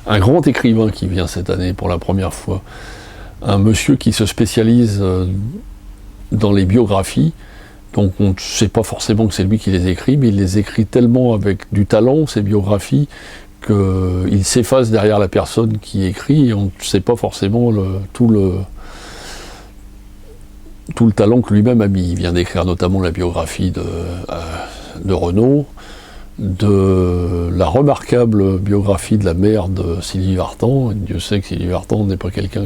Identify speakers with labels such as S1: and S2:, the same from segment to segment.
S1: un grand écrivain qui vient cette année pour la première fois. Un monsieur qui se spécialise dans les biographies. Donc on ne sait pas forcément que c'est lui qui les écrit, mais il les écrit tellement avec du talent, ces biographies, qu'il s'efface derrière la personne qui écrit et on ne sait pas forcément tout le talent que lui-même a mis. Il vient d'écrire notamment la biographie de Renaud, de la remarquable biographie de la mère de Sylvie Vartan. Dieu sait que Sylvie Vartan n'est pas quelqu'un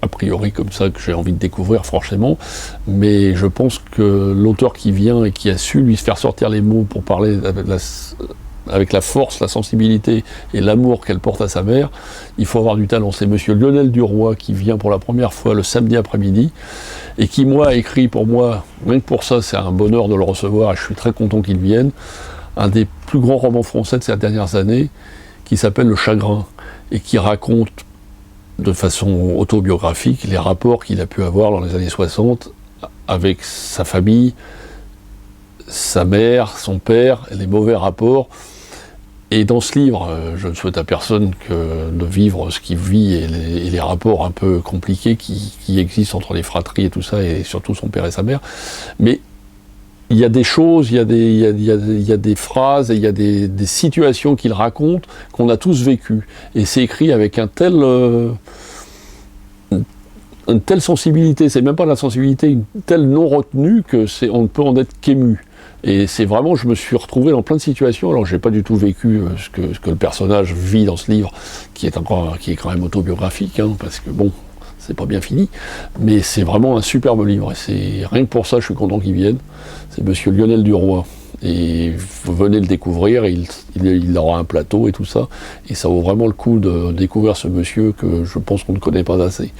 S1: a priori comme ça que j'ai envie de découvrir franchement, mais je pense que l'auteur qui vient et qui a su lui faire sortir les mots pour parler avec la force, la sensibilité et l'amour qu'elle porte à sa mère, il faut avoir du talent. C'est monsieur Lionel Duroy qui vient pour la première fois le samedi après-midi et qui, moi, a écrit pour moi, rien que pour ça, c'est un bonheur de le recevoir et je suis très content qu'il vienne, un des plus grands romans français de ces dernières années qui s'appelle Le Chagrin et qui raconte de façon autobiographique les rapports qu'il a pu avoir dans les années 60 avec sa famille, sa mère, son père, les mauvais rapports. Et dans ce livre, je ne souhaite à personne que de vivre ce qu'il vit et les rapports un peu compliqués qui existent entre les fratries et tout ça, et surtout son père et sa mère. Mais il y a des choses, il y a des phrases, et il y a des situations qu'il raconte qu'on a tous vécues. Et c'est écrit avec une telle sensibilité, c'est même pas la sensibilité, une telle non-retenue on ne peut en être qu'ému. Et c'est vraiment, je me suis retrouvé dans plein de situations, alors j'ai pas du tout vécu ce que le personnage vit dans ce livre, qui est quand même autobiographique, hein, parce que bon, c'est pas bien fini, mais c'est vraiment un superbe livre, et rien que pour ça, je suis content qu'il vienne. C'est monsieur Lionel Duroy, et vous venez le découvrir, il aura un plateau et tout ça, et ça vaut vraiment le coup de découvrir ce monsieur que je pense qu'on ne connaît pas assez.